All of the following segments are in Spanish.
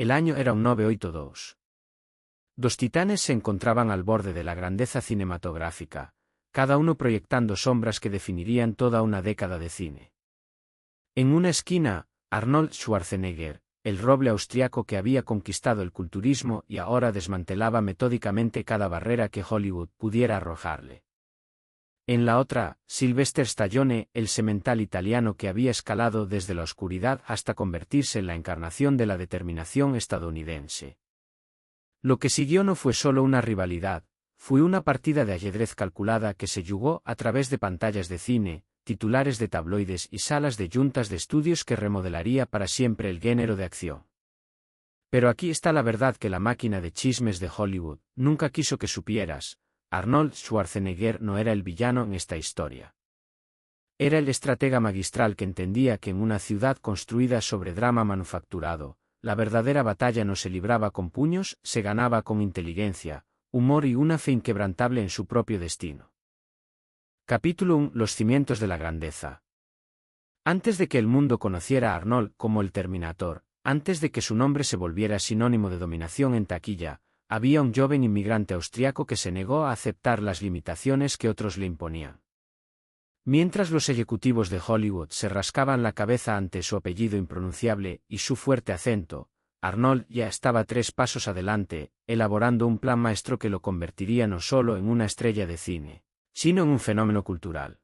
El año era un 982. Dos titanes se encontraban al borde de la grandeza cinematográfica, cada uno proyectando sombras que definirían toda una década de cine. En una esquina, Arnold Schwarzenegger, el roble austriaco que había conquistado el culturismo y ahora desmantelaba metódicamente cada barrera que Hollywood pudiera arrojarle. En la otra, Sylvester Stallone, el semental italiano que había escalado desde la oscuridad hasta convertirse en la encarnación de la determinación estadounidense. Lo que siguió no fue solo una rivalidad, fue una partida de ajedrez calculada que se jugó a través de pantallas de cine, titulares de tabloides y salas de juntas de estudios que remodelaría para siempre el género de acción. Pero aquí está la verdad que la máquina de chismes de Hollywood nunca quiso que supieras: Arnold Schwarzenegger no era el villano en esta historia. Era el estratega magistral que entendía que en una ciudad construida sobre drama manufacturado, la verdadera batalla no se libraba con puños, se ganaba con inteligencia, humor y una fe inquebrantable en su propio destino. Capítulo 1: Los cimientos de la grandeza. Antes de que el mundo conociera a Arnold como el Terminator, antes de que su nombre se volviera sinónimo de dominación en taquilla, había un joven inmigrante austriaco que se negó a aceptar las limitaciones que otros le imponían. Mientras los ejecutivos de Hollywood se rascaban la cabeza ante su apellido impronunciable y su fuerte acento, Arnold ya estaba 3 pasos adelante, elaborando un plan maestro que lo convertiría no solo en una estrella de cine, sino en un fenómeno cultural.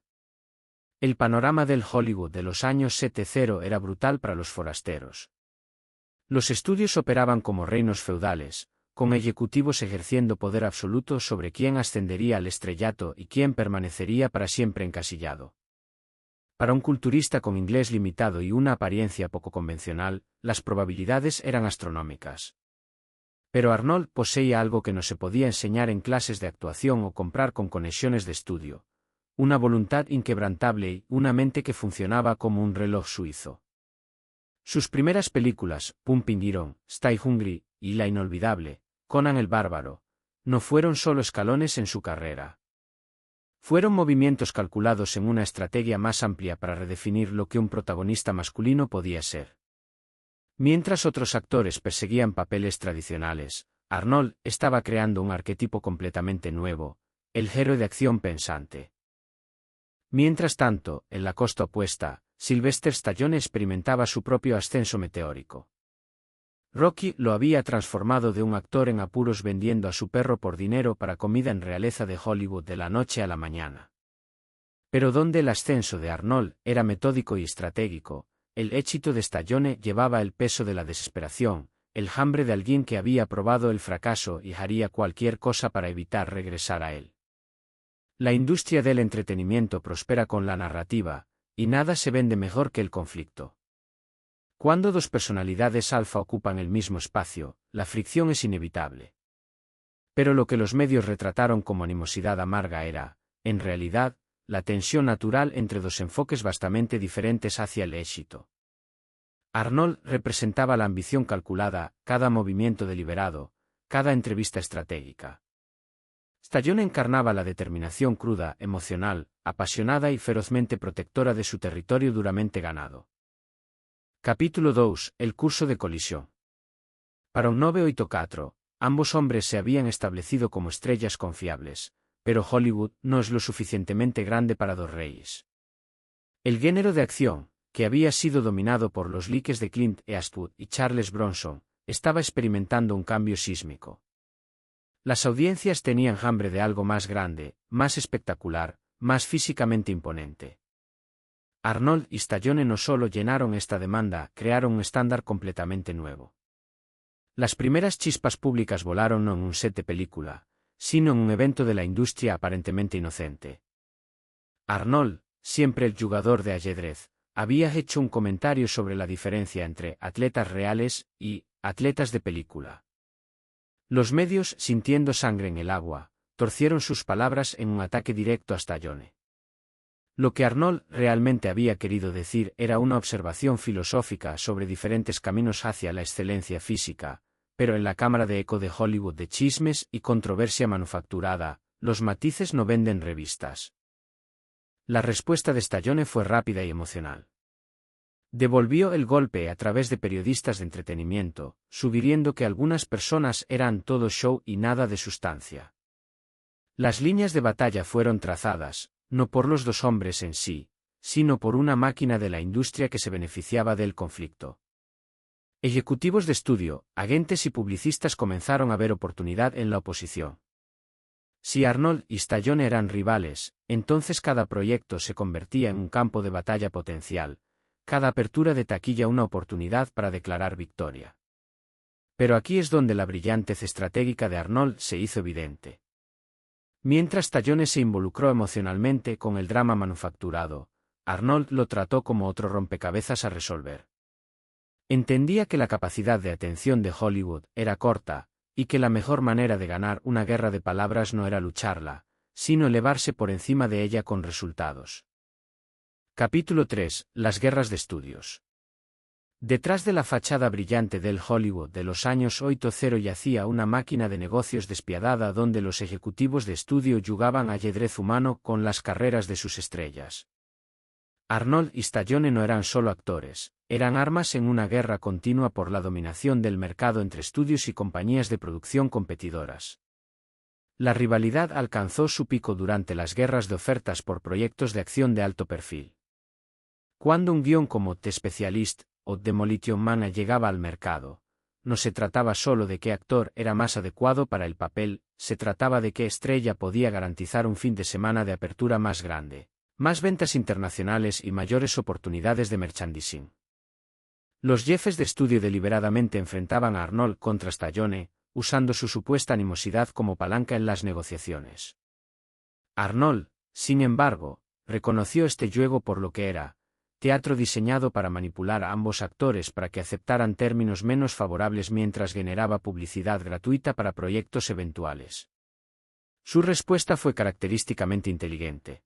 El panorama del Hollywood de los años 70 era brutal para los forasteros. Los estudios operaban como reinos feudales, con ejecutivos ejerciendo poder absoluto sobre quién ascendería al estrellato y quién permanecería para siempre encasillado. Para un culturista con inglés limitado y una apariencia poco convencional, las probabilidades eran astronómicas. Pero Arnold poseía algo que no se podía enseñar en clases de actuación o comprar con conexiones de estudio: una voluntad inquebrantable y una mente que funcionaba como un reloj suizo. Sus primeras películas, Pumping Iron, Stay Hungry y la inolvidable Conan el Bárbaro, no fueron solo escalones en su carrera. Fueron movimientos calculados en una estrategia más amplia para redefinir lo que un protagonista masculino podía ser. Mientras otros actores perseguían papeles tradicionales, Arnold estaba creando un arquetipo completamente nuevo: el héroe de acción pensante. Mientras tanto, en la costa opuesta, Sylvester Stallone experimentaba su propio ascenso meteórico. Rocky lo había transformado de un actor en apuros vendiendo a su perro por dinero para comida en realeza de Hollywood de la noche a la mañana. Pero donde el ascenso de Arnold era metódico y estratégico, el éxito de Stallone llevaba el peso de la desesperación, el hambre de alguien que había probado el fracaso y haría cualquier cosa para evitar regresar a él. La industria del entretenimiento prospera con la narrativa, y nada se vende mejor que el conflicto. Cuando dos personalidades alfa ocupan el mismo espacio, la fricción es inevitable. Pero lo que los medios retrataron como animosidad amarga era, en realidad, la tensión natural entre dos enfoques vastamente diferentes hacia el éxito. Arnold representaba la ambición calculada, cada movimiento deliberado, cada entrevista estratégica. Stallone encarnaba la determinación cruda, emocional, apasionada y ferozmente protectora de su territorio duramente ganado. Capítulo 2: El curso de colisión. Para un 984, ambos hombres se habían establecido como estrellas confiables, pero Hollywood no es lo suficientemente grande para dos reyes. El género de acción, que había sido dominado por los likes de Clint Eastwood y Charles Bronson, estaba experimentando un cambio sísmico. Las audiencias tenían hambre de algo más grande, más espectacular, más físicamente imponente. Arnold y Stallone no solo llenaron esta demanda, crearon un estándar completamente nuevo. Las primeras chispas públicas volaron no en un set de película, sino en un evento de la industria aparentemente inocente. Arnold, siempre el jugador de ajedrez, había hecho un comentario sobre la diferencia entre atletas reales y atletas de película. Los medios, sintiendo sangre en el agua, torcieron sus palabras en un ataque directo a Stallone. Lo que Arnold realmente había querido decir era una observación filosófica sobre diferentes caminos hacia la excelencia física, pero en la cámara de eco de Hollywood de chismes y controversia manufacturada, los matices no venden revistas. La respuesta de Stallone fue rápida y emocional. Devolvió el golpe a través de periodistas de entretenimiento, sugiriendo que algunas personas eran todo show y nada de sustancia. Las líneas de batalla fueron trazadas, no por los dos hombres en sí, sino por una máquina de la industria que se beneficiaba del conflicto. Ejecutivos de estudio, agentes y publicistas comenzaron a ver oportunidad en la oposición. Si Arnold y Stallone eran rivales, entonces cada proyecto se convertía en un campo de batalla potencial, cada apertura de taquilla una oportunidad para declarar victoria. Pero aquí es donde la brillantez estratégica de Arnold se hizo evidente. Mientras Stallone se involucró emocionalmente con el drama manufacturado, Arnold lo trató como otro rompecabezas a resolver. Entendía que la capacidad de atención de Hollywood era corta, y que la mejor manera de ganar una guerra de palabras no era lucharla, sino elevarse por encima de ella con resultados. Capítulo 3. Las guerras de estudios. Detrás de la fachada brillante del Hollywood de los años 80 yacía una máquina de negocios despiadada donde los ejecutivos de estudio jugaban ajedrez humano con las carreras de sus estrellas. Arnold y Stallone no eran solo actores, eran armas en una guerra continua por la dominación del mercado entre estudios y compañías de producción competidoras. La rivalidad alcanzó su pico durante las guerras de ofertas por proyectos de acción de alto perfil. Cuando un guión como The Specialist o Demolition Man llegaba al mercado, no se trataba solo de qué actor era más adecuado para el papel, se trataba de qué estrella podía garantizar un fin de semana de apertura más grande, más ventas internacionales y mayores oportunidades de merchandising. Los jefes de estudio deliberadamente enfrentaban a Arnold contra Stallone, usando su supuesta animosidad como palanca en las negociaciones. Arnold, sin embargo, reconoció este juego por lo que era: teatro diseñado para manipular a ambos actores para que aceptaran términos menos favorables mientras generaba publicidad gratuita para proyectos eventuales. Su respuesta fue característicamente inteligente.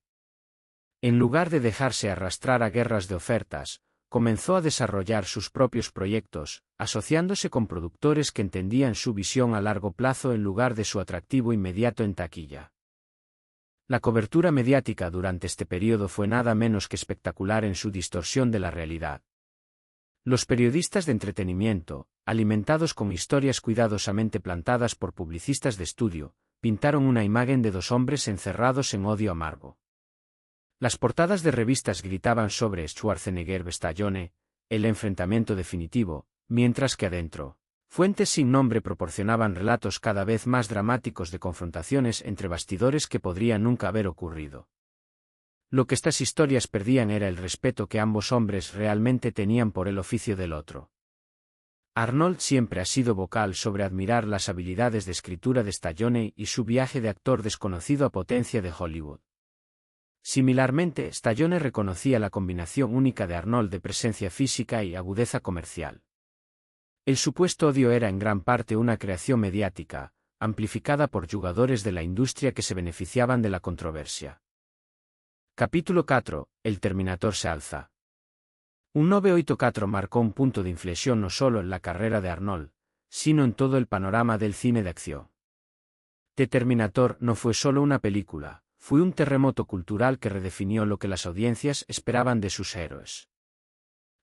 En lugar de dejarse arrastrar a guerras de ofertas, comenzó a desarrollar sus propios proyectos, asociándose con productores que entendían su visión a largo plazo en lugar de su atractivo inmediato en taquilla. La cobertura mediática durante este periodo fue nada menos que espectacular en su distorsión de la realidad. Los periodistas de entretenimiento, alimentados con historias cuidadosamente plantadas por publicistas de estudio, pintaron una imagen de dos hombres encerrados en odio amargo. Las portadas de revistas gritaban sobre Schwarzenegger-Stallone, el enfrentamiento definitivo, mientras que adentro, fuentes sin nombre proporcionaban relatos cada vez más dramáticos de confrontaciones entre bastidores que podrían nunca haber ocurrido. Lo que estas historias perdían era el respeto que ambos hombres realmente tenían por el oficio del otro. Arnold siempre ha sido vocal sobre admirar las habilidades de escritura de Stallone y su viaje de actor desconocido a potencia de Hollywood. Similarmente, Stallone reconocía la combinación única de Arnold de presencia física y agudeza comercial. El supuesto odio era en gran parte una creación mediática, amplificada por jugadores de la industria que se beneficiaban de la controversia. Capítulo 4. El Terminator se alza. Un 984 marcó un punto de inflexión no solo en la carrera de Arnold, sino en todo el panorama del cine de acción. The Terminator no fue solo una película, fue un terremoto cultural que redefinió lo que las audiencias esperaban de sus héroes.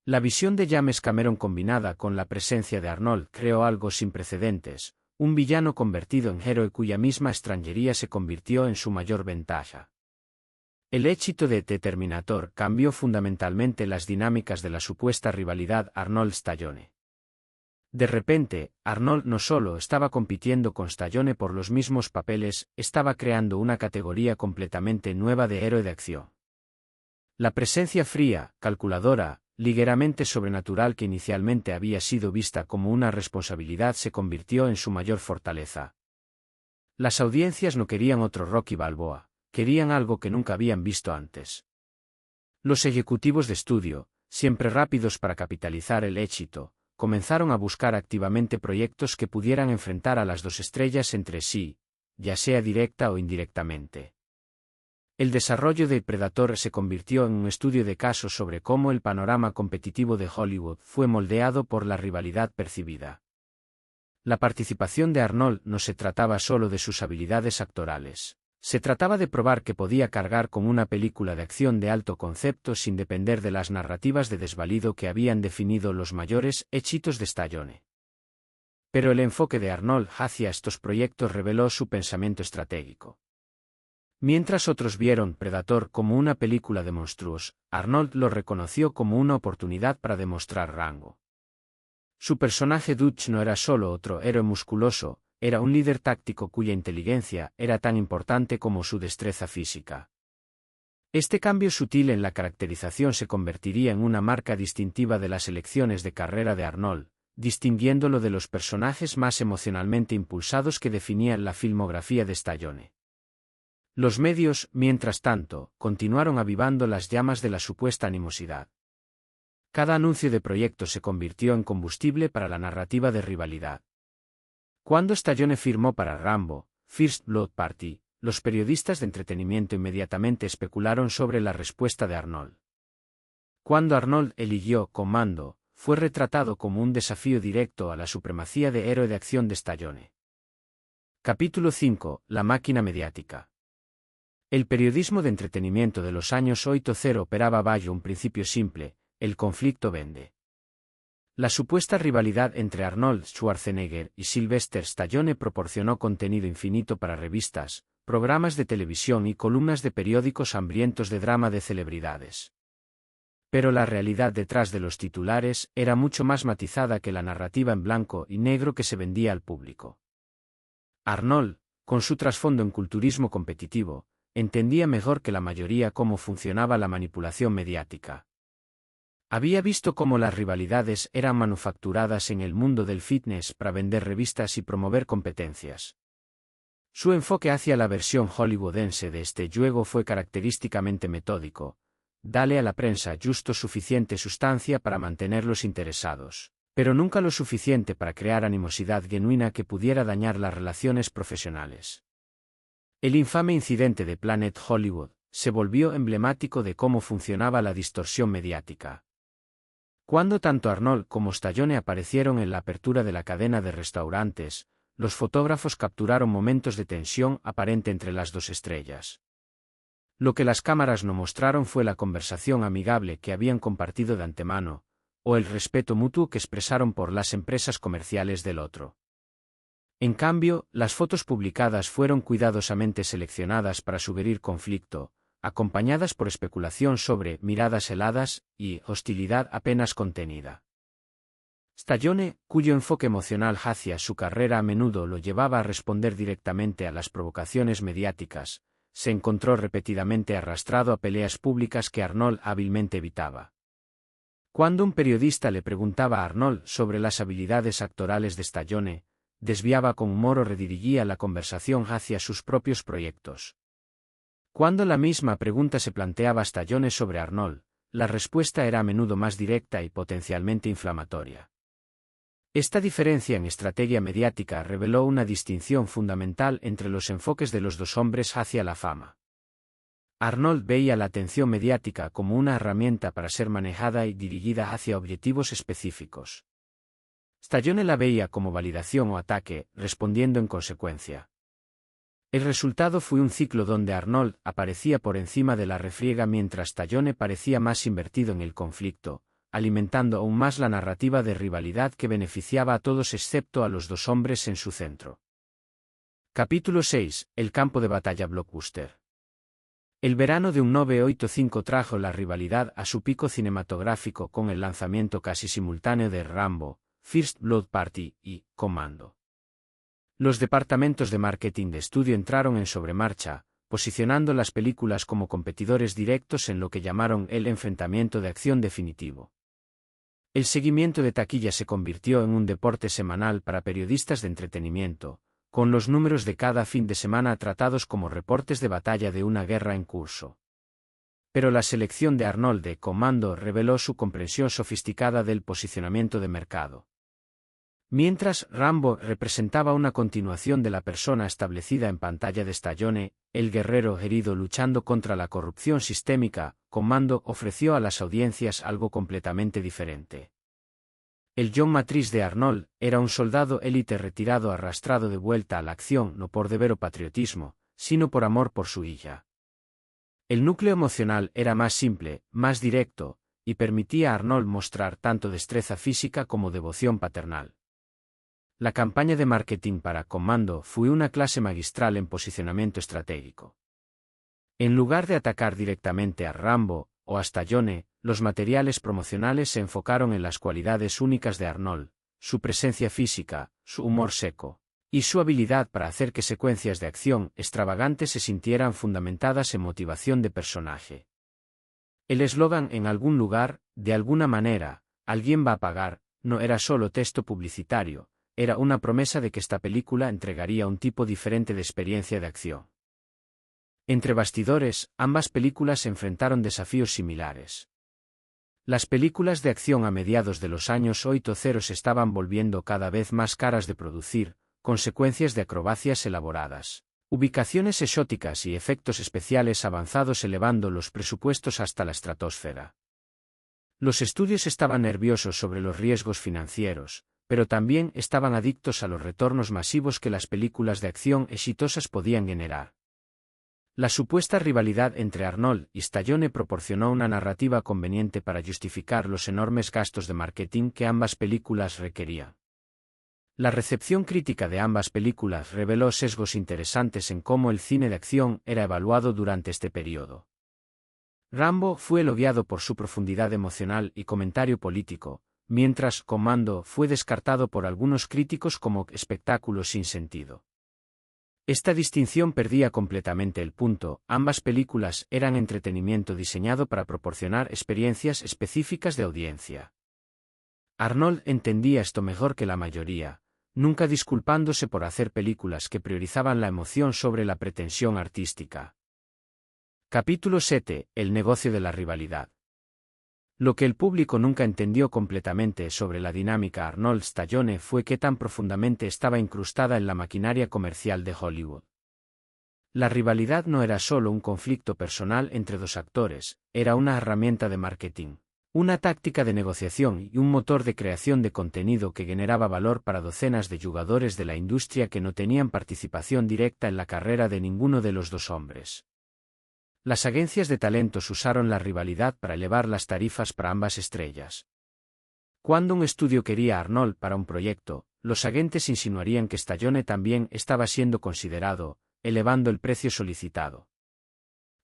La visión de James Cameron combinada con la presencia de Arnold creó algo sin precedentes, un villano convertido en héroe cuya misma extranjería se convirtió en su mayor ventaja. El éxito de The Terminator cambió fundamentalmente las dinámicas de la supuesta rivalidad Arnold-Stallone. De repente, Arnold no solo estaba compitiendo con Stallone por los mismos papeles, estaba creando una categoría completamente nueva de héroe de acción. La presencia fría, calculadora, ligeramente sobrenatural que inicialmente había sido vista como una responsabilidad se convirtió en su mayor fortaleza. Las audiencias no querían otro Rocky Balboa, querían algo que nunca habían visto antes. Los ejecutivos de estudio, siempre rápidos para capitalizar el éxito, comenzaron a buscar activamente proyectos que pudieran enfrentar a las dos estrellas entre sí, ya sea directa o indirectamente. El desarrollo de Predator se convirtió en un estudio de caso sobre cómo el panorama competitivo de Hollywood fue moldeado por la rivalidad percibida. La participación de Arnold no se trataba solo de sus habilidades actorales. Se trataba de probar que podía cargar con una película de acción de alto concepto sin depender de las narrativas de desvalido que habían definido los mayores éxitos de Stallone. Pero el enfoque de Arnold hacia estos proyectos reveló su pensamiento estratégico. Mientras otros vieron Predator como una película de monstruos, Arnold lo reconoció como una oportunidad para demostrar rango. Su personaje Dutch no era solo otro héroe musculoso, era un líder táctico cuya inteligencia era tan importante como su destreza física. Este cambio sutil en la caracterización se convertiría en una marca distintiva de las elecciones de carrera de Arnold, distinguiéndolo de los personajes más emocionalmente impulsados que definían la filmografía de Stallone. Los medios, mientras tanto, continuaron avivando las llamas de la supuesta animosidad. Cada anuncio de proyecto se convirtió en combustible para la narrativa de rivalidad. Cuando Stallone firmó para Rambo, First Blood Party, los periodistas de entretenimiento inmediatamente especularon sobre la respuesta de Arnold. Cuando Arnold eligió Commando, fue retratado como un desafío directo a la supremacía de héroe de acción de Stallone. Capítulo 5. La máquina mediática. El periodismo de entretenimiento de los años 80 operaba bajo un principio simple: el conflicto vende. La supuesta rivalidad entre Arnold Schwarzenegger y Sylvester Stallone proporcionó contenido infinito para revistas, programas de televisión y columnas de periódicos hambrientos de drama de celebridades. Pero la realidad detrás de los titulares era mucho más matizada que la narrativa en blanco y negro que se vendía al público. Arnold, con su trasfondo en culturismo competitivo, entendía mejor que la mayoría cómo funcionaba la manipulación mediática. Había visto cómo las rivalidades eran manufacturadas en el mundo del fitness para vender revistas y promover competencias. Su enfoque hacia la versión hollywoodense de este juego fue característicamente metódico: dale a la prensa justo suficiente sustancia para mantenerlos interesados, pero nunca lo suficiente para crear animosidad genuina que pudiera dañar las relaciones profesionales. El infame incidente de Planet Hollywood se volvió emblemático de cómo funcionaba la distorsión mediática. Cuando tanto Arnold como Stallone aparecieron en la apertura de la cadena de restaurantes, los fotógrafos capturaron momentos de tensión aparente entre las dos estrellas. Lo que las cámaras no mostraron fue la conversación amigable que habían compartido de antemano, o el respeto mutuo que expresaron por las empresas comerciales del otro. En cambio, las fotos publicadas fueron cuidadosamente seleccionadas para sugerir conflicto, acompañadas por especulación sobre miradas heladas y hostilidad apenas contenida. Stallone, cuyo enfoque emocional hacia su carrera a menudo lo llevaba a responder directamente a las provocaciones mediáticas, se encontró repetidamente arrastrado a peleas públicas que Arnold hábilmente evitaba. Cuando un periodista le preguntaba a Arnold sobre las habilidades actorales de Stallone, desviaba con humor o redirigía la conversación hacia sus propios proyectos. Cuando la misma pregunta se planteaba a Stallone sobre Arnold, la respuesta era a menudo más directa y potencialmente inflamatoria. Esta diferencia en estrategia mediática reveló una distinción fundamental entre los enfoques de los dos hombres hacia la fama. Arnold veía la atención mediática como una herramienta para ser manejada y dirigida hacia objetivos específicos. Stallone la veía como validación o ataque, respondiendo en consecuencia. El resultado fue un ciclo donde Arnold aparecía por encima de la refriega mientras Stallone parecía más invertido en el conflicto, alimentando aún más la narrativa de rivalidad que beneficiaba a todos excepto a los dos hombres en su centro. Capítulo 6. El campo de batalla blockbuster. El verano de 1985 trajo la rivalidad a su pico cinematográfico con el lanzamiento casi simultáneo de Rambo, First Blood Party y Commando. Los departamentos de marketing de estudio entraron en sobremarcha, posicionando las películas como competidores directos en lo que llamaron el enfrentamiento de acción definitivo. El seguimiento de taquilla se convirtió en un deporte semanal para periodistas de entretenimiento, con los números de cada fin de semana tratados como reportes de batalla de una guerra en curso. Pero la selección de Arnold de Commando reveló su comprensión sofisticada del posicionamiento de mercado. Mientras Rambo representaba una continuación de la persona establecida en pantalla de Stallone, el guerrero herido luchando contra la corrupción sistémica, Commando ofreció a las audiencias algo completamente diferente. El John Matrix de Arnold era un soldado élite retirado arrastrado de vuelta a la acción no por deber o patriotismo, sino por amor por su hija. El núcleo emocional era más simple, más directo, y permitía a Arnold mostrar tanto destreza física como devoción paternal. La campaña de marketing para Commando fue una clase magistral en posicionamiento estratégico. En lugar de atacar directamente a Rambo o a Stallone, los materiales promocionales se enfocaron en las cualidades únicas de Arnold, su presencia física, su humor seco, y su habilidad para hacer que secuencias de acción extravagantes se sintieran fundamentadas en motivación de personaje. El eslogan "en algún lugar, de alguna manera, alguien va a pagar", no era solo texto publicitario, era una promesa de que esta película entregaría un tipo diferente de experiencia de acción. Entre bastidores, ambas películas enfrentaron desafíos similares. Las películas de acción a mediados de los años 80 se estaban volviendo cada vez más caras de producir, con secuencias de acrobacias elaboradas, ubicaciones exóticas y efectos especiales avanzados elevando los presupuestos hasta la estratosfera. Los estudios estaban nerviosos sobre los riesgos financieros, pero también estaban adictos a los retornos masivos que las películas de acción exitosas podían generar. La supuesta rivalidad entre Arnold y Stallone proporcionó una narrativa conveniente para justificar los enormes gastos de marketing que ambas películas requerían. La recepción crítica de ambas películas reveló sesgos interesantes en cómo el cine de acción era evaluado durante este periodo. Rambo fue elogiado por su profundidad emocional y comentario político, mientras Commando fue descartado por algunos críticos como espectáculo sin sentido. Esta distinción perdía completamente el punto, ambas películas eran entretenimiento diseñado para proporcionar experiencias específicas de audiencia. Arnold entendía esto mejor que la mayoría, nunca disculpándose por hacer películas que priorizaban la emoción sobre la pretensión artística. Capítulo 7. El negocio de la rivalidad. Lo que el público nunca entendió completamente sobre la dinámica Arnold-Stallone fue qué tan profundamente estaba incrustada en la maquinaria comercial de Hollywood. La rivalidad no era solo un conflicto personal entre dos actores, era una herramienta de marketing, una táctica de negociación y un motor de creación de contenido que generaba valor para docenas de jugadores de la industria que no tenían participación directa en la carrera de ninguno de los dos hombres. Las agencias de talentos usaron la rivalidad para elevar las tarifas para ambas estrellas. Cuando un estudio quería a Arnold para un proyecto, los agentes insinuarían que Stallone también estaba siendo considerado, elevando el precio solicitado.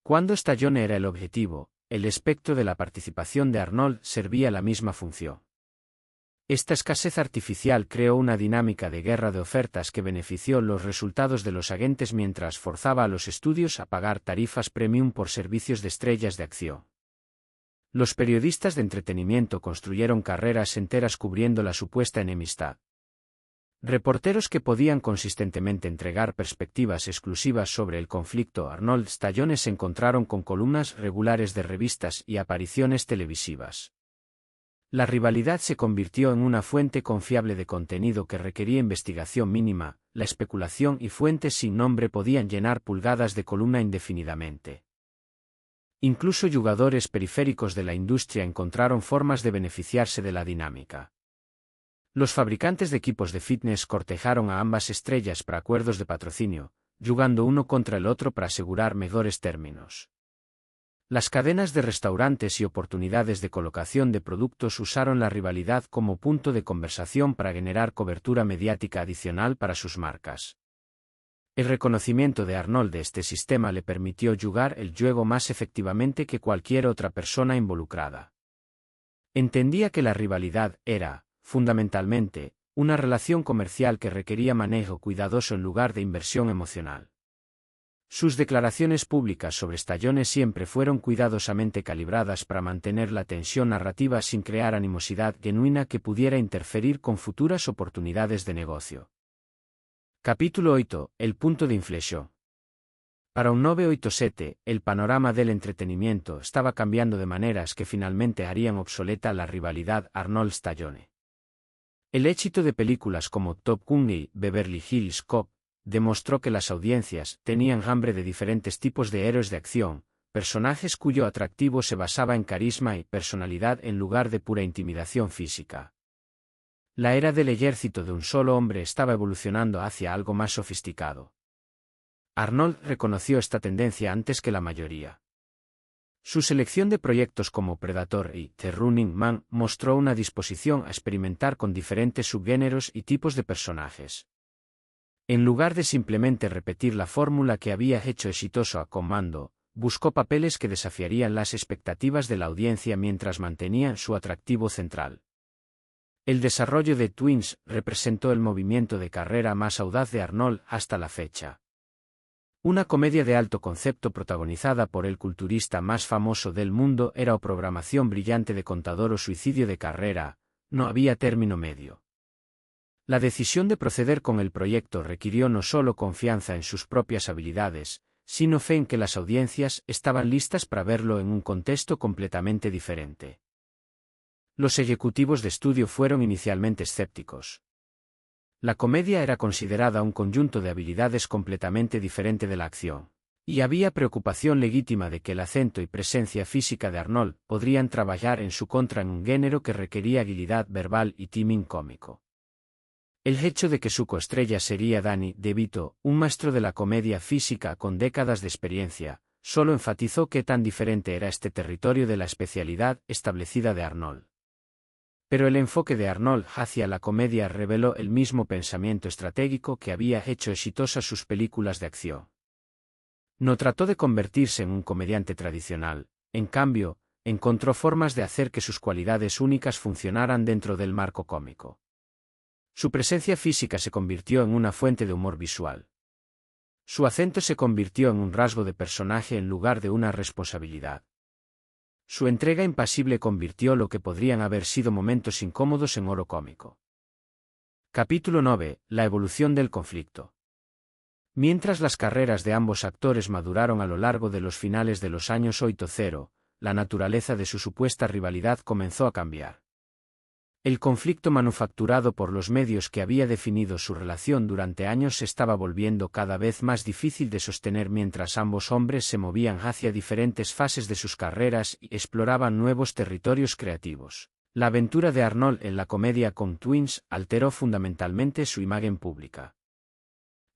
Cuando Stallone era el objetivo, el espectro de la participación de Arnold servía la misma función. Esta escasez artificial creó una dinámica de guerra de ofertas que benefició los resultados de los agentes mientras forzaba a los estudios a pagar tarifas premium por servicios de estrellas de acción. Los periodistas de entretenimiento construyeron carreras enteras cubriendo la supuesta enemistad. Reporteros que podían consistentemente entregar perspectivas exclusivas sobre el conflicto Arnold-Stallone se encontraron con columnas regulares de revistas y apariciones televisivas. La rivalidad se convirtió en una fuente confiable de contenido que requería investigación mínima, la especulación y fuentes sin nombre podían llenar pulgadas de columna indefinidamente. Incluso jugadores periféricos de la industria encontraron formas de beneficiarse de la dinámica. Los fabricantes de equipos de fitness cortejaron a ambas estrellas para acuerdos de patrocinio, jugando uno contra el otro para asegurar mejores términos. Las cadenas de restaurantes y oportunidades de colocación de productos usaron la rivalidad como punto de conversación para generar cobertura mediática adicional para sus marcas. El reconocimiento de Arnold de este sistema le permitió jugar el juego más efectivamente que cualquier otra persona involucrada. Entendía que la rivalidad era, fundamentalmente, una relación comercial que requería manejo cuidadoso en lugar de inversión emocional. Sus declaraciones públicas sobre Stallone siempre fueron cuidadosamente calibradas para mantener la tensión narrativa sin crear animosidad genuina que pudiera interferir con futuras oportunidades de negocio. Capítulo 8. El punto de inflexión. Para un 987, el panorama del entretenimiento estaba cambiando de maneras que finalmente harían obsoleta la rivalidad Arnold-Stallone. El éxito de películas como Top Gun y Beverly Hills Cop demostró que las audiencias tenían hambre de diferentes tipos de héroes de acción, personajes cuyo atractivo se basaba en carisma y personalidad en lugar de pura intimidación física. La era del ejército de un solo hombre estaba evolucionando hacia algo más sofisticado. Arnold reconoció esta tendencia antes que la mayoría. Su selección de proyectos como Predator y The Running Man mostró una disposición a experimentar con diferentes subgéneros y tipos de personajes. En lugar de simplemente repetir la fórmula que había hecho exitoso a Commando, buscó papeles que desafiarían las expectativas de la audiencia mientras mantenían su atractivo central. El desarrollo de Twins representó el movimiento de carrera más audaz de Arnold hasta la fecha. Una comedia de alto concepto protagonizada por el culturista más famoso del mundo era o programación brillante de contador o suicidio de carrera, no había término medio. La decisión de proceder con el proyecto requirió no solo confianza en sus propias habilidades, sino fe en que las audiencias estaban listas para verlo en un contexto completamente diferente. Los ejecutivos de estudio fueron inicialmente escépticos. La comedia era considerada un conjunto de habilidades completamente diferente de la acción, y había preocupación legítima de que el acento y presencia física de Arnold podrían trabajar en su contra en un género que requería habilidad verbal y timing cómico. El hecho de que su coestrella sería Danny DeVito, un maestro de la comedia física con décadas de experiencia, solo enfatizó qué tan diferente era este territorio de la especialidad establecida de Arnold. Pero el enfoque de Arnold hacia la comedia reveló el mismo pensamiento estratégico que había hecho exitosas sus películas de acción. No trató de convertirse en un comediante tradicional, en cambio, encontró formas de hacer que sus cualidades únicas funcionaran dentro del marco cómico. Su presencia física se convirtió en una fuente de humor visual. Su acento se convirtió en un rasgo de personaje en lugar de una responsabilidad. Su entrega impasible convirtió lo que podrían haber sido momentos incómodos en oro cómico. Capítulo 9. La evolución del conflicto. Mientras las carreras de ambos actores maduraron a lo largo de los finales de los años 80, la naturaleza de su supuesta rivalidad comenzó a cambiar. El conflicto manufacturado por los medios que había definido su relación durante años se estaba volviendo cada vez más difícil de sostener mientras ambos hombres se movían hacia diferentes fases de sus carreras y exploraban nuevos territorios creativos. La aventura de Arnold en la comedia con Twins alteró fundamentalmente su imagen pública.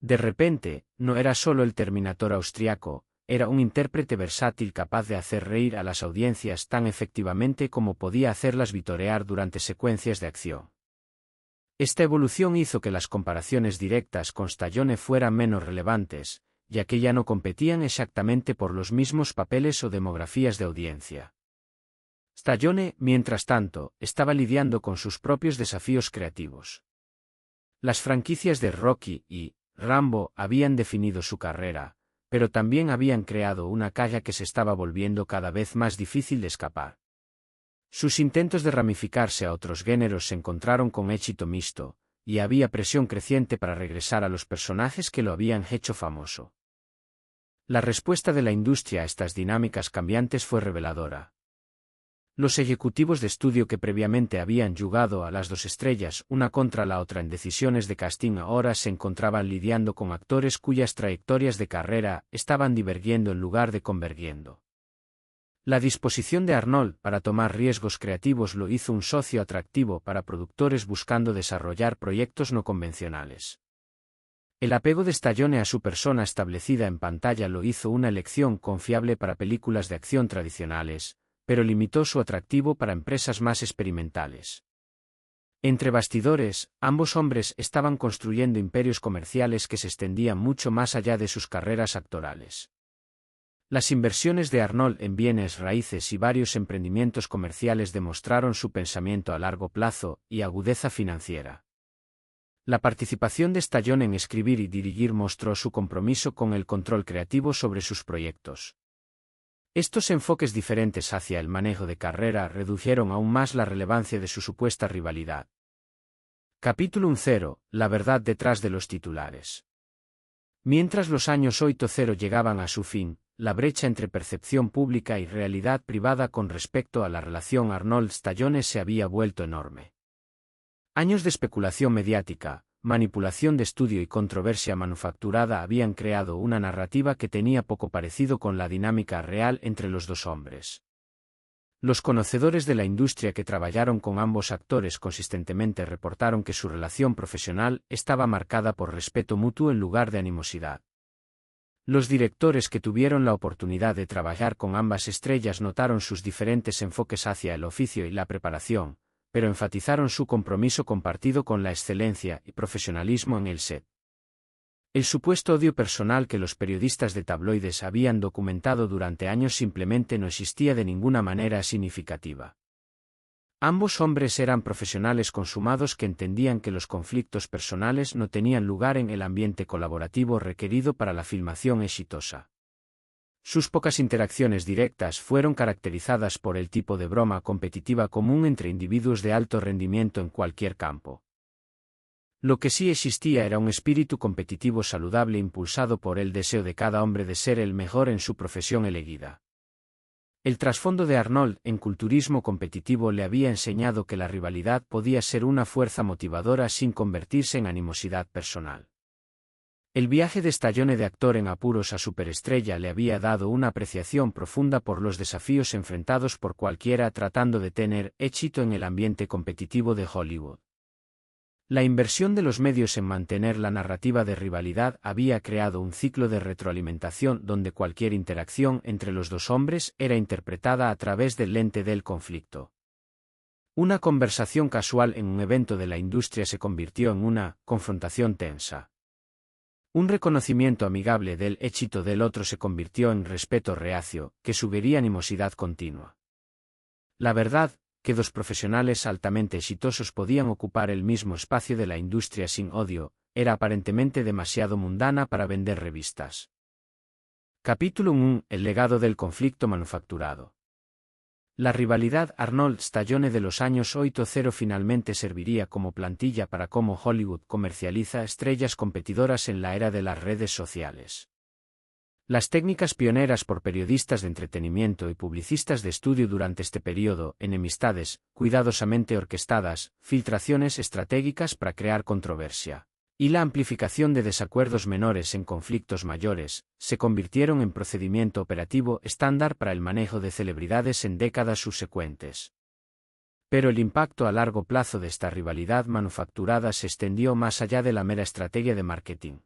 De repente, no era solo el Terminator austriaco, era un intérprete versátil capaz de hacer reír a las audiencias tan efectivamente como podía hacerlas vitorear durante secuencias de acción. Esta evolución hizo que las comparaciones directas con Stallone fueran menos relevantes, ya que ya no competían exactamente por los mismos papeles o demografías de audiencia. Stallone, mientras tanto, estaba lidiando con sus propios desafíos creativos. Las franquicias de Rocky y Rambo habían definido su carrera, pero también habían creado una calle que se estaba volviendo cada vez más difícil de escapar. Sus intentos de ramificarse a otros géneros se encontraron con éxito mixto, y había presión creciente para regresar a los personajes que lo habían hecho famoso. La respuesta de la industria a estas dinámicas cambiantes fue reveladora. Los ejecutivos de estudio que previamente habían jugado a las dos estrellas una contra la otra en decisiones de casting ahora se encontraban lidiando con actores cuyas trayectorias de carrera estaban divergiendo en lugar de convergiendo. La disposición de Arnold para tomar riesgos creativos lo hizo un socio atractivo para productores buscando desarrollar proyectos no convencionales. El apego de Stallone a su persona establecida en pantalla lo hizo una elección confiable para películas de acción tradicionales, pero limitó su atractivo para empresas más experimentales. Entre bastidores, ambos hombres estaban construyendo imperios comerciales que se extendían mucho más allá de sus carreras actorales. Las inversiones de Arnold en bienes raíces y varios emprendimientos comerciales demostraron su pensamiento a largo plazo y agudeza financiera. La participación de Stallone en escribir y dirigir mostró su compromiso con el control creativo sobre sus proyectos. Estos enfoques diferentes hacia el manejo de carrera redujeron aún más la relevancia de su supuesta rivalidad. Capítulo 10. La verdad detrás de los titulares. Mientras los años 80 llegaban a su fin, la brecha entre percepción pública y realidad privada con respecto a la relación Arnold-Stallone se había vuelto enorme. Años de especulación mediática, manipulación de estudio y controversia manufacturada habían creado una narrativa que tenía poco parecido con la dinámica real entre los dos hombres. Los conocedores de la industria que trabajaron con ambos actores consistentemente reportaron que su relación profesional estaba marcada por respeto mutuo en lugar de animosidad. Los directores que tuvieron la oportunidad de trabajar con ambas estrellas notaron sus diferentes enfoques hacia el oficio y la preparación, pero enfatizaron su compromiso compartido con la excelencia y profesionalismo en el set. El supuesto odio personal que los periodistas de tabloides habían documentado durante años simplemente no existía de ninguna manera significativa. Ambos hombres eran profesionales consumados que entendían que los conflictos personales no tenían lugar en el ambiente colaborativo requerido para la filmación exitosa. Sus pocas interacciones directas fueron caracterizadas por el tipo de broma competitiva común entre individuos de alto rendimiento en cualquier campo. Lo que sí existía era un espíritu competitivo saludable impulsado por el deseo de cada hombre de ser el mejor en su profesión elegida. El trasfondo de Arnold en culturismo competitivo le había enseñado que la rivalidad podía ser una fuerza motivadora sin convertirse en animosidad personal. El viaje de Stallone de actor en apuros a superestrella le había dado una apreciación profunda por los desafíos enfrentados por cualquiera tratando de tener éxito en el ambiente competitivo de Hollywood. La inversión de los medios en mantener la narrativa de rivalidad había creado un ciclo de retroalimentación donde cualquier interacción entre los dos hombres era interpretada a través del lente del conflicto. Una conversación casual en un evento de la industria se convirtió en una confrontación tensa. Un reconocimiento amigable del éxito del otro se convirtió en respeto reacio, que sugería animosidad continua. La verdad, que dos profesionales altamente exitosos podían ocupar el mismo espacio de la industria sin odio, era aparentemente demasiado mundana para vender revistas. Capítulo 1. El legado del conflicto manufacturado. La rivalidad Arnold-Stallone de los años 80 finalmente serviría como plantilla para cómo Hollywood comercializa estrellas competidoras en la era de las redes sociales. Las técnicas pioneras por periodistas de entretenimiento y publicistas de estudio durante este periodo, enemistades, cuidadosamente orquestadas, filtraciones estratégicas para crear controversia, y la amplificación de desacuerdos menores en conflictos mayores, se convirtieron en procedimiento operativo estándar para el manejo de celebridades en décadas subsecuentes. Pero el impacto a largo plazo de esta rivalidad manufacturada se extendió más allá de la mera estrategia de marketing.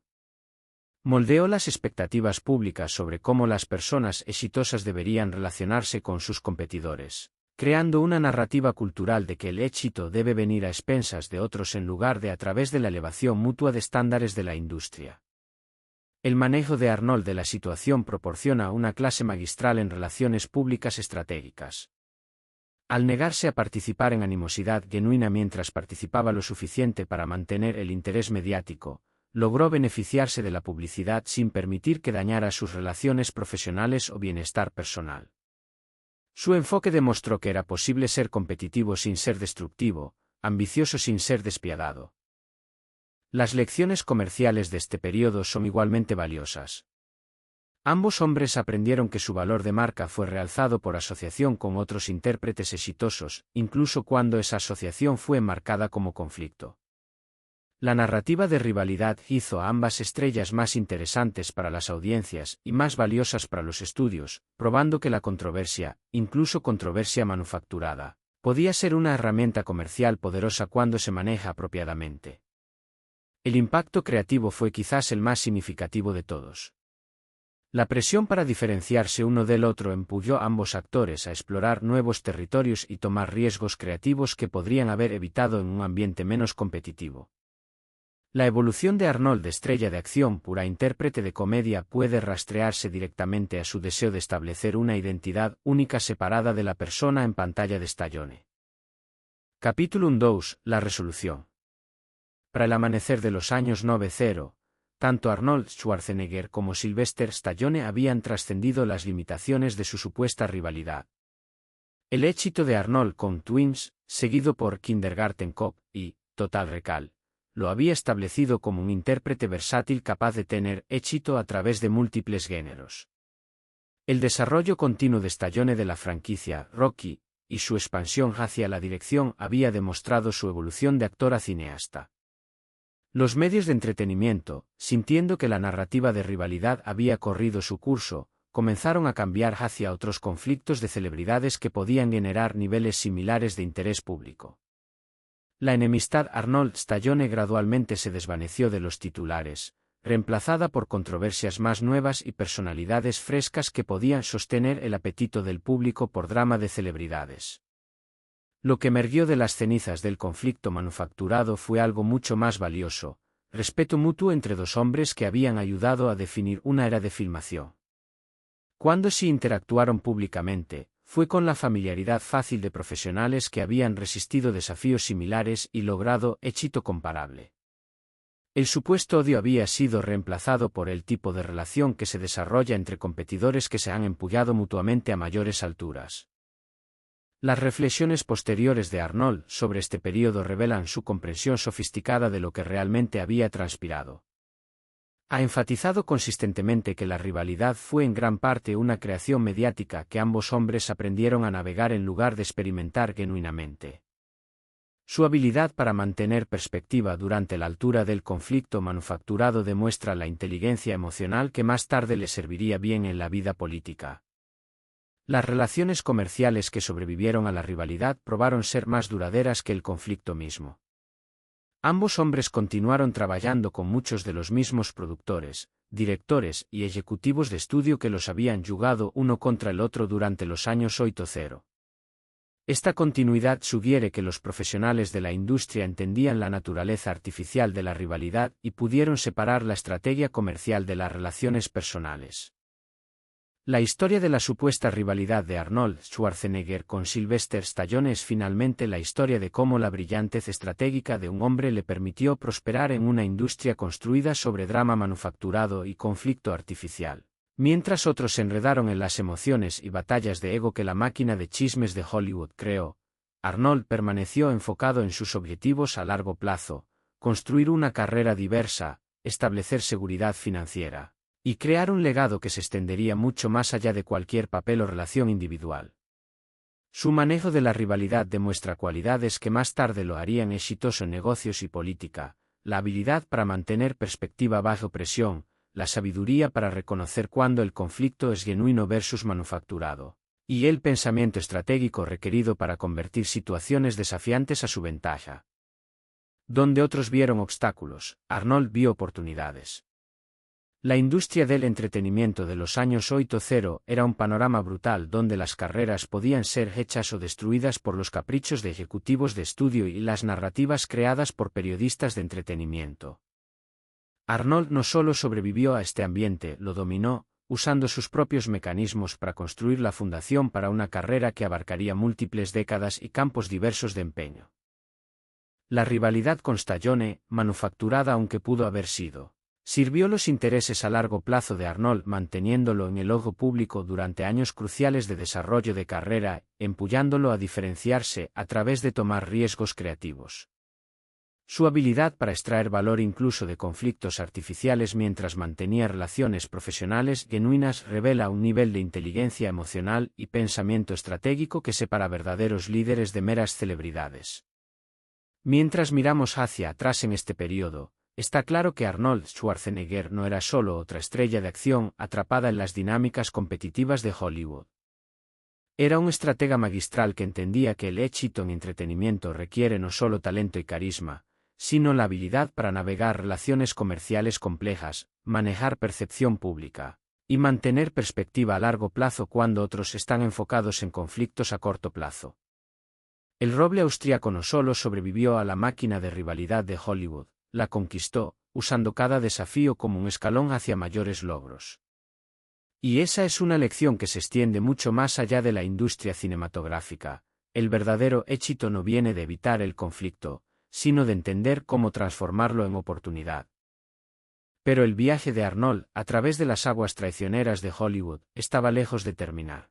Moldeó las expectativas públicas sobre cómo las personas exitosas deberían relacionarse con sus competidores, creando una narrativa cultural de que el éxito debe venir a expensas de otros en lugar de a través de la elevación mutua de estándares de la industria. El manejo de Arnold de la situación proporciona una clase magistral en relaciones públicas estratégicas. Al negarse a participar en animosidad genuina mientras participaba lo suficiente para mantener el interés mediático, logró beneficiarse de la publicidad sin permitir que dañara sus relaciones profesionales o bienestar personal. Su enfoque demostró que era posible ser competitivo sin ser destructivo, ambicioso sin ser despiadado. Las lecciones comerciales de este periodo son igualmente valiosas. Ambos hombres aprendieron que su valor de marca fue realzado por asociación con otros intérpretes exitosos, incluso cuando esa asociación fue marcada como conflicto. La narrativa de rivalidad hizo a ambas estrellas más interesantes para las audiencias y más valiosas para los estudios, probando que la controversia, incluso controversia manufacturada, podía ser una herramienta comercial poderosa cuando se maneja apropiadamente. El impacto creativo fue quizás el más significativo de todos. La presión para diferenciarse uno del otro empujó a ambos actores a explorar nuevos territorios y tomar riesgos creativos que podrían haber evitado en un ambiente menos competitivo. La evolución de Arnold de estrella de acción pura intérprete de comedia puede rastrearse directamente a su deseo de establecer una identidad única separada de la persona en pantalla de Stallone. Capítulo 2. La resolución. Para el amanecer de los años 90, tanto Arnold Schwarzenegger como Sylvester Stallone habían trascendido las limitaciones de su supuesta rivalidad. El éxito de Arnold con Twins, seguido por Kindergarten Cop y Total Recall, lo había establecido como un intérprete versátil capaz de tener éxito a través de múltiples géneros. El desarrollo continuo de Stallone de la franquicia Rocky y su expansión hacia la dirección había demostrado su evolución de actor a cineasta. Los medios de entretenimiento, sintiendo que la narrativa de rivalidad había corrido su curso, comenzaron a cambiar hacia otros conflictos de celebridades que podían generar niveles similares de interés público. La enemistad Arnold-Stallone gradualmente se desvaneció de los titulares, reemplazada por controversias más nuevas y personalidades frescas que podían sostener el apetito del público por drama de celebridades. Lo que emergió de las cenizas del conflicto manufacturado fue algo mucho más valioso: respeto mutuo entre dos hombres que habían ayudado a definir una era de filmación. Cuando sí interactuaron públicamente, fue con la familiaridad fácil de profesionales que habían resistido desafíos similares y logrado éxito comparable. El supuesto odio había sido reemplazado por el tipo de relación que se desarrolla entre competidores que se han empujado mutuamente a mayores alturas. Las reflexiones posteriores de Arnold sobre este período revelan su comprensión sofisticada de lo que realmente había transpirado. Ha enfatizado consistentemente que la rivalidad fue en gran parte una creación mediática que ambos hombres aprendieron a navegar en lugar de experimentar genuinamente. Su habilidad para mantener perspectiva durante la altura del conflicto manufacturado demuestra la inteligencia emocional que más tarde le serviría bien en la vida política. Las relaciones comerciales que sobrevivieron a la rivalidad probaron ser más duraderas que el conflicto mismo. Ambos hombres continuaron trabajando con muchos de los mismos productores, directores y ejecutivos de estudio que los habían jugado uno contra el otro durante los años 80. Esta continuidad sugiere que los profesionales de la industria entendían la naturaleza artificial de la rivalidad y pudieron separar la estrategia comercial de las relaciones personales. La historia de la supuesta rivalidad de Arnold Schwarzenegger con Sylvester Stallone es finalmente la historia de cómo la brillantez estratégica de un hombre le permitió prosperar en una industria construida sobre drama manufacturado y conflicto artificial, mientras otros se enredaron en las emociones y batallas de ego que la máquina de chismes de Hollywood creó. Arnold permaneció enfocado en sus objetivos a largo plazo: construir una carrera diversa, establecer seguridad financiera y crear un legado que se extendería mucho más allá de cualquier papel o relación individual. Su manejo de la rivalidad demuestra cualidades que más tarde lo harían exitoso en negocios y política: la habilidad para mantener perspectiva bajo presión, la sabiduría para reconocer cuándo el conflicto es genuino versus manufacturado, y el pensamiento estratégico requerido para convertir situaciones desafiantes a su ventaja. Donde otros vieron obstáculos, Arnold vio oportunidades. La industria del entretenimiento de los años 80 era un panorama brutal donde las carreras podían ser hechas o destruidas por los caprichos de ejecutivos de estudio y las narrativas creadas por periodistas de entretenimiento. Arnold no solo sobrevivió a este ambiente, lo dominó, usando sus propios mecanismos para construir la fundación para una carrera que abarcaría múltiples décadas y campos diversos de empeño. La rivalidad con Stallone, manufacturada aunque pudo haber sido, sirvió los intereses a largo plazo de Arnold, manteniéndolo en el ojo público durante años cruciales de desarrollo de carrera, empujándolo a diferenciarse a través de tomar riesgos creativos. Su habilidad para extraer valor incluso de conflictos artificiales mientras mantenía relaciones profesionales genuinas revela un nivel de inteligencia emocional y pensamiento estratégico que separa verdaderos líderes de meras celebridades. Mientras miramos hacia atrás en este periodo, está claro que Arnold Schwarzenegger no era solo otra estrella de acción atrapada en las dinámicas competitivas de Hollywood. Era un estratega magistral que entendía que el éxito en entretenimiento requiere no solo talento y carisma, sino la habilidad para navegar relaciones comerciales complejas, manejar percepción pública y mantener perspectiva a largo plazo cuando otros están enfocados en conflictos a corto plazo. El roble austriaco no solo sobrevivió a la máquina de rivalidad de Hollywood, la conquistó, usando cada desafío como un escalón hacia mayores logros. Y esa es una lección que se extiende mucho más allá de la industria cinematográfica: el verdadero éxito no viene de evitar el conflicto, sino de entender cómo transformarlo en oportunidad. Pero el viaje de Arnold, a través de las aguas traicioneras de Hollywood, estaba lejos de terminar.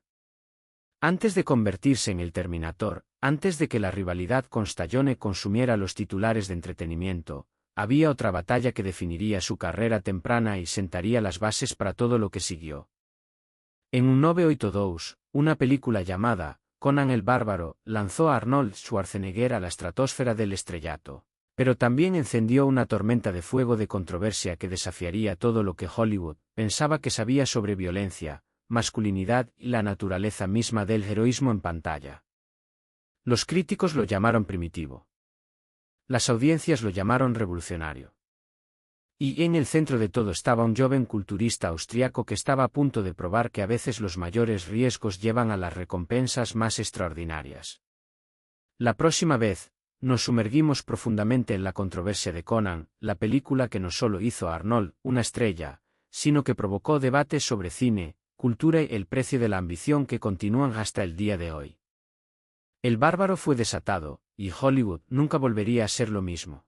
Antes de convertirse en el Terminator, antes de que la rivalidad con Stallone consumiera los titulares de entretenimiento, había otra batalla que definiría su carrera temprana y sentaría las bases para todo lo que siguió. En 1982, una película llamada Conan el Bárbaro lanzó a Arnold Schwarzenegger a la estratosfera del estrellato, pero también encendió una tormenta de fuego de controversia que desafiaría todo lo que Hollywood pensaba que sabía sobre violencia, masculinidad y la naturaleza misma del heroísmo en pantalla. Los críticos lo llamaron primitivo. Las audiencias lo llamaron revolucionario. Y en el centro de todo estaba un joven culturista austriaco que estaba a punto de probar que a veces los mayores riesgos llevan a las recompensas más extraordinarias. La próxima vez, nos sumergimos profundamente en la controversia de Conan, la película que no solo hizo a Arnold una estrella, sino que provocó debates sobre cine, cultura y el precio de la ambición que continúan hasta el día de hoy. El bárbaro fue desatado, y Hollywood nunca volvería a ser lo mismo.